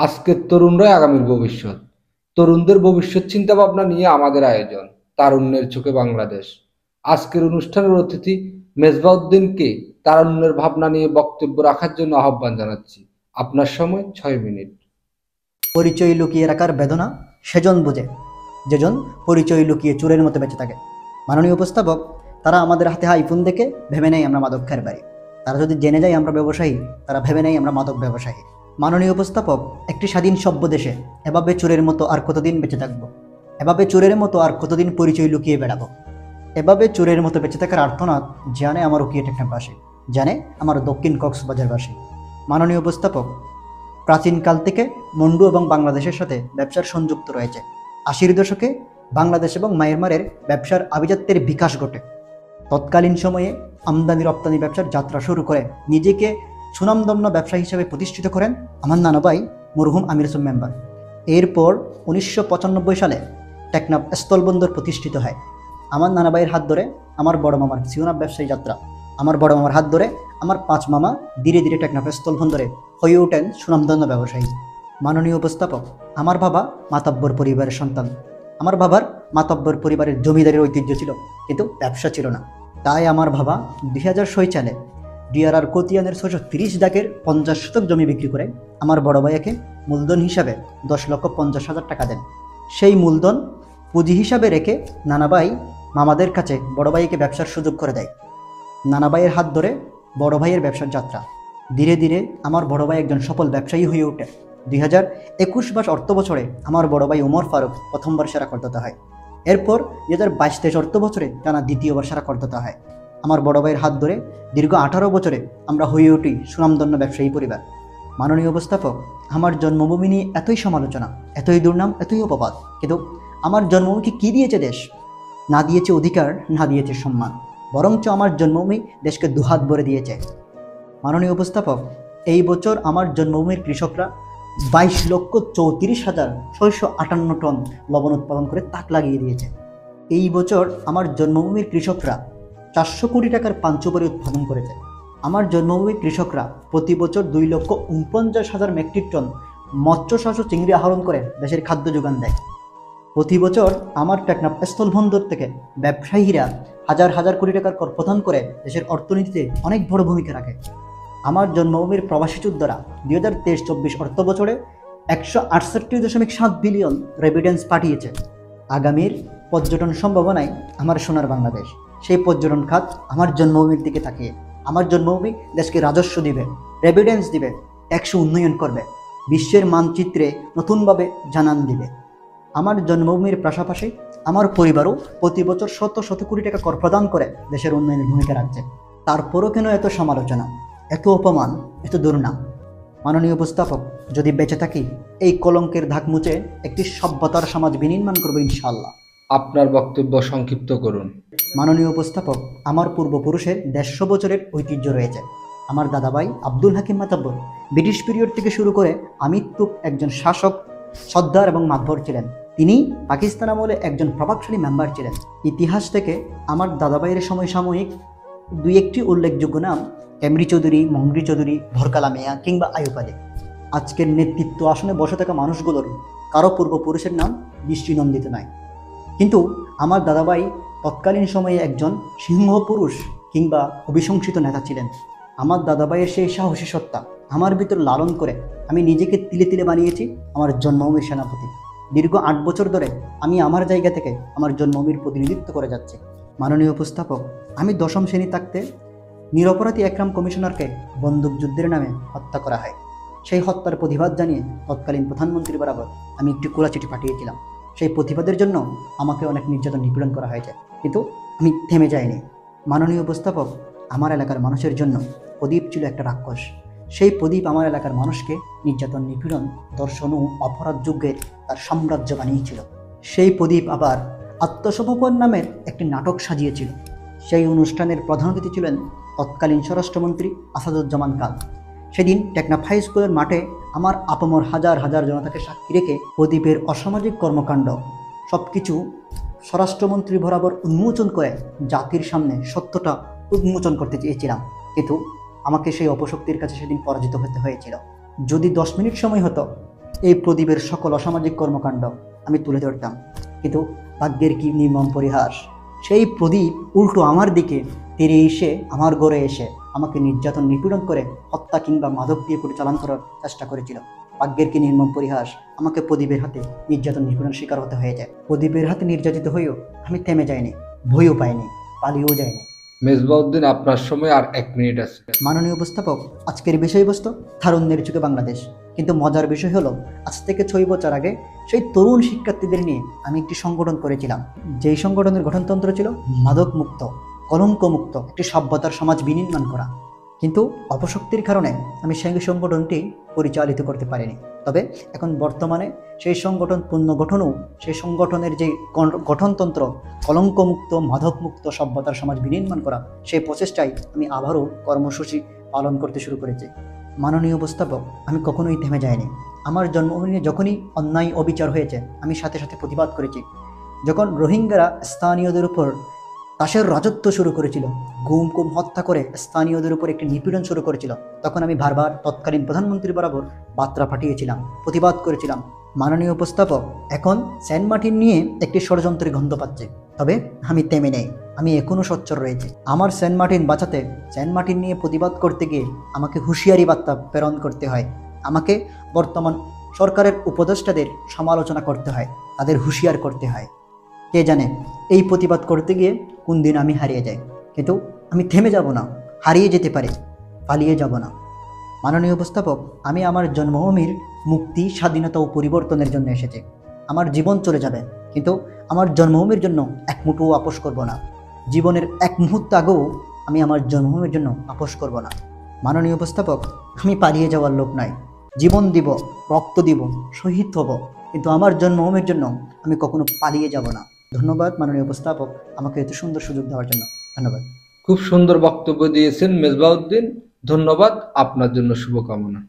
আজকের তরুণরাই আগামীর ভবিষ্যৎ। তরুণদের ভবিষ্যৎ চিন্তা ভাবনা নিয়ে আমাদের আয়োজন তারুণ্যের চোখে বাংলাদেশ। আজকের অনুষ্ঠানের অতিথি মেজবাউদ্দিনকে তারুণ্যের ভাবনা নিয়ে বক্তব্য রাখার জন্য আহ্বান জানাচ্ছি। আপনার সময় 6 মিনিট। পরিচয় লুকিয়ে রাখার বেদনা সেজন বোঝে, যেজন পরিচয় লুকিয়ে চোরের মতো বেঁচে থাকে। মাননীয় উপস্থাপক, তারা আমাদের হাতে আইফোন দেখে ভেবে নেয় আমরা মাদক খায়ের বাড়ি। তারা যদি জেনে যায় আমরা ব্যবসায়ী, তারা ভেবে নেয় আমরা মাদক ব্যবসায়ী। মাননীয় উপস্থাপক, একটি স্বাধীন সভ্য দেশে এভাবে চোরের মতো আর কতদিন বেঁচে থাকবো? এভাবে চোরের মতো আর কতদিন পরিচয় লুকিয়ে বেড়াবো? এভাবে চোরের মতো বেঁচে থাকার আর্তনাদ জানে আমার উকিয়ে টেকনাফবাসী, জানে আমার দক্ষিণ কক্সবাজারবাসী। মাননীয় উপস্থাপক, প্রাচীনকাল থেকে মন্ডু এবং বাংলাদেশের সাথে ব্যবসার সংযুক্ত রয়েছে। ৮০-এর দশকে বাংলাদেশ এবং মায়ানমারের ব্যবসার আভিজাত্যের বিকাশ ঘটে। তৎকালীন সময়ে আমদানি রপ্তানি ব্যবসার যাত্রা শুরু করে নিজেকে সুনামধন্য ব্যবসা হিসেবে প্রতিষ্ঠিত করেন আমার নানা ভাই মরহুম আমির হোসেন মেম্বার। এরপর ১৯৯৫ সালে টেকনাফ স্থলবন্দর প্রতিষ্ঠিত হয়। আমার নানা ভাইয়ের হাত ধরে আমার বড় মামার সিওনাফ ব্যবসায়ী যাত্রা, আমার বড় মামার হাত ধরে আমার ৫ মামা ধীরে ধীরে টেকনাফ স্থলবন্দরে হয়ে ওঠেন সুনামধন্য ব্যবসায়ী। মাননীয় উপস্থাপক, আমার বাবা মাতব্বর পরিবারের সন্তান। আমার বাবার মাতব্বর পরিবারের জমিদারের ঐতিহ্য ছিল, কিন্তু ব্যবসা ছিল না। তাই আমার বাবা ২০০৬ সালে ডিআরআর কোতিয়ানের ৬৩০ দাগের ৫০ শতক জমি বিক্রি করে আমার বড় ভাইয়াকে মূলধন হিসাবে ১০,৫০,০০০ টাকা দেন। সেই মূলধন পুঁজি হিসাবে রেখে নানা ভাই মামাদের কাছে বড় ভাইকে ব্যবসার সুযোগ করে দেয়। নানা ভাইয়ের হাত ধরে বড় ভাইয়ের ব্যবসার যাত্রা। ধীরে ধীরে আমার বড় ভাই একজন সফল ব্যবসায়ী হয়ে ওঠে। ২০২১-২২ অর্থ বছরে আমার বড় ভাই ওমর ফারুক প্রথমবার সেরা করদাতা হয়। এরপর ২০২২-২৩ অর্থ বছরে টানা দ্বিতীয়বার সেরা করদাতা হয়। আমার বড় ভাইয়ের হাত ধরে দীর্ঘ ১৮ বছরে আমরা হয়ে উঠি সুনামধন্য ব্যবসায়ী পরিবার। মাননীয় উপস্থাপক, আমার জন্মভূমি নিয়ে এতই সমালোচনা, এতই দুর্নাম, এতই অপবাদ, কিন্তু আমার জন্মভূমিকে কী দিয়েছে দেশ? না দিয়েছে অধিকার, না দিয়েছে সম্মান, বরঞ্চ আমার জন্মভূমি দেশকে দুহাত ভরে দিয়েছে। মাননীয় উপস্থাপক, এই বছর আমার জন্মভূমির কৃষকরা ২২,৩৪,৬৫৮ টন লবণ উৎপাদন করে তাক লাগিয়ে দিয়েছে। এই বছর আমার জন্মভূমির কৃষকরা ৪০০ কোটি টাকার পাঞ্চুবড়ি উৎপাদন করেছে। আমার জন্মভূমির কৃষকরা প্রতি বছর ২,৪৯,০০০ মেট্রিক টন মৎস্যচাষ ও চিংড়ি আহরণ করে দেশের খাদ্য যোগান দেয়। প্রতি বছর আমার টেকনাফ স্থলবন্দর থেকে ব্যবসায়ীরা হাজার হাজার কোটি টাকার কর প্রদান করে দেশের অর্থনীতিতে অনেক বড় ভূমিকা রাখে। আমার জন্মভূমির প্রবাসী যোদ্ধারা ২০২৩-২৪ অর্থ বছরে ১৬৮.৭ বিলিয়ন রেমিটেন্স পাঠিয়েছে। আগামীর পর্যটন সম্ভাবনায় আমার সোনার বাংলাদেশ, সেই পর্যটন খাত আমার জন্মভূমির দিকে তাকিয়ে। আমার জন্মভূমি দেশকে রাজস্ব দিবে, রেমিটেন্স দিবে, ট্যাক্স উন্নয়ন করবে, বিশ্বের মানচিত্রে নতুনভাবে জানান দিবে। আমার জন্মভূমির পাশাপাশি আমার পরিবারও প্রতি বছর শত শত কোটি টাকা কর প্রদান করে দেশের উন্নয়নের ভূমিকা রাখছে। তারপরও কেন এত সমালোচনা, এত অপমান, এত দুর্নাম? মাননীয় উপস্থাপক, যদি বেঁচে থাকি এই কলঙ্কের ধাক মুছে একটি সভ্যতার সমাজ বিনির্মাণ করবো ইনশাআল্লাহ। আপনার বক্তব্য সংক্ষিপ্ত করুন। মাননীয় উপস্থাপক, আমার পূর্বপুরুষের ১৫০ বছরের ঐতিহ্য রয়েছে। আমার দাদাভাই আব্দুল হাকিম মাতাব্বর ব্রিটিশ পিরিয়ড থেকে শুরু করে আমৃত্যু একজন শাসক, সর্দার এবং মাতবর ছিলেন। তিনি পাকিস্তান আমলে একজন প্রভাবশালী মেম্বার ছিলেন। ইতিহাস থেকে আমার দাদাভাইয়ের সমসাময়িক দুই একটি উল্লেখযোগ্য নাম এমরি চৌধুরী, মংরি চৌধুরী, ভরকালা মিয়া কিংবা আইয়ুব আলী। আজকের নেতৃত্ব আসনে বসে থাকা মানুষগুলোর কারো পূর্বপুরুষের নাম দৃষ্টিনন্দিত নয়, কিন্তু আমার দাদাভাই তৎকালীন সময়ে একজন সিংহ পুরুষ কিংবা অভিশংসিত নেতা ছিলেন। আমার দাদাভাইয়ের সেই সাহসী সত্তা আমার ভিতর লালন করে আমি নিজেকে তিলে তিলে বানিয়েছি আমার জন্মভূমির সেনাপতি। দীর্ঘ ৮ বছর ধরে আমি আমার জায়গা থেকে আমার জন্মভূমির প্রতিনিধিত্ব করে যাচ্ছি। মাননীয় উপস্থাপক, আমি ১০ম শ্রেণী থাকতে নিরপরাধী একরাম কমিশনারকে বন্দুকযুদ্ধের নামে হত্যা করা হয়। সেই হত্যার প্রতিবাদ জানিয়ে তৎকালীন প্রধানমন্ত্রী বরাবর আমি একটি খোলা চিঠি পাঠিয়েছিলাম। সেই প্রতিবাদের জন্য আমাকে অনেক নির্যাতন নিপীড়ন করা হয়েছে, কিন্তু আমি থেমে যাইনি। মাননীয় উপস্থাপক, আমার এলাকার মানুষের জন্য প্রদীপ ছিল একটা রাক্ষস। সেই প্রদীপ আমার এলাকার মানুষকে নির্যাতন, নিপীড়ন, ধর্ষণ ও অপরাধ যুগে তার সাম্রাজ্য বানিয়েছিল। সেই প্রদীপ আবার আত্মসমর্পণ নামের একটি নাটক সাজিয়েছিল। সেই অনুষ্ঠানের প্রধান অতিথি ছিলেন তৎকালীন স্বরাষ্ট্রমন্ত্রী আসাদুজ্জামান খান। সেদিন টেকনাফ হাই স্কুলের মাঠে আমার আপামর হাজার হাজার জনতাকে সাক্ষী রেখে প্রদীপের অসামাজিক কর্মকাণ্ড সব কিছু স্বরাষ্ট্রমন্ত্রী বরাবর উন্মোচন করে জাতির সামনে সত্যটা উন্মোচন করতে চেয়েছিলাম, কিন্তু আমাকে সেই অপশক্তির কাছে সেদিন পরাজিত হতে হয়েছিল। যদি 10 মিনিট সময় হতো এই প্রদীপের সকল অসামাজিক কর্মকাণ্ড আমি তুলে ধরতাম। কিন্তু ভাগ্যের কি নির্মম পরিহাস, সেই প্রদীপ উল্টো আমার দিকে তেড়ে এসে আমার ঘরে এসে আমাকে নির্যাতন নিপীড়ন করে হত্যা কিংবা মাদক দিয়ে পরিচালন করার চেষ্টা করেছিল। ভাগ্যের কি নির্মম পরিহাস, আমাকে প্রদীপের হাতে নির্যাতন নিপীড়ন শিকার হতে হয়ে যায়। প্রদীপের হাতে নির্যাতিত হয়েও আমি থেমে যাইনি, ভয়ও পাইনি, পালিয়েও যাইনি। মেজবাউদ্দিন, আপনার সময় আর 1 মিনিট আছে। মাননীয় উপস্থাপক, আজকের বিষয়বস্তু তারুণ্যের যুগে বাংলাদেশ। কিন্তু মজার বিষয় হলো, আজ থেকে 6 বছর আগে সেই তরুণ শিক্ষার্থীদের নিয়ে আমি একটি সংগঠন করেছিলাম, যেই সংগঠনের গঠনতন্ত্র ছিল মাদক মুক্ত, কলঙ্ক মুক্ত একটি সভ্যতার সমাজ বিনির্মাণ করা। কিন্তু অপশক্তির কারণে আমি সেই সংগঠনটি পরিচালিত করতে পারিনি। তবে এখন বর্তমানে সেই সংগঠন পুনর্গঠনও, সেই সংগঠনের যে গঠনতন্ত্র কলঙ্কমুক্ত মাদকমুক্ত সভ্যতার সমাজ বিনির্মাণ করা, সেই প্রচেষ্টায় আমি আবারও কর্মসূচি পালন করতে শুরু করেছি। মাননীয় উপস্থাপক, আমি কখনোই থেমে যাইনি। আমার জন্মভূমিতে যখনই অন্যায় অবিচার হয়েছে আমি সাথে সাথে প্রতিবাদ করেছি। যখন রোহিঙ্গারা স্থানীয়দের উপর তাসের রাজত্ব শুরু করেছিল, গুম কুম হত্যা করে স্থানীয়দের উপর একটি নিপীড়ন শুরু করেছিল, তখন আমি বারবার তৎকালীন প্রধানমন্ত্রী বরাবর বার্তা পাঠিয়েছিলাম, প্রতিবাদ করেছিলাম। মাননীয় উপস্থাপক, এখন সেন্ট মার্টিন নিয়ে একটি ষড়যন্ত্রের গন্ধ পাচ্ছে, তবে আমি থেমে নেই, আমি এখনও সোচ্চার রয়েছি। আমার সেন্ট মার্টিন বাঁচাতে, সেন্ট মার্টিন নিয়ে প্রতিবাদ করতে গিয়ে আমাকে হুঁশিয়ারি বার্তা প্রেরণ করতে হয়, আমাকে বর্তমান সরকারের উপদেষ্টাদের সমালোচনা করতে হয়, তাদের হুঁশিয়ার করতে হয়। কে জানে এই প্রতিবাদ করতে গিয়ে কোন দিন আমি হারিয়ে যাই। কিন্তু আমি থেমে যাব না, হারিয়ে যেতে পারি, পালিয়ে যাব না। মাননীয় উপস্থাপক, আমি আমার জন্মভূমির মুক্তি, স্বাধীনতা ও পরিবর্তনের জন্য এসেছি। আমার জীবন চলে যাবে, কিন্তু আমার জন্মভূমির জন্য এক মুঠো আপোস করব না। জীবনের এক মুহূর্ত আগেও আমি আমার জন্মভূমির জন্য আপোস করব না। মাননীয় উপস্থাপক, আমি পালিয়ে যাওয়ার লোক নয়। জীবন দিব, রক্ত দিব, শহীদ হব, কিন্তু আমার জন্মভূমির জন্য আমি কখনো পালিয়ে যাব না। ধন্যবাদ মাননীয় উপস্থাপক, আমাকে এত সুন্দর সুযোগ দেওয়ার জন্য। ধন্যবাদ। খুব সুন্দর বক্তব্য দিয়েছেন মেজবাউদ্দিন, ধন্যবাদ। আপনার জন্য শুভকামনা।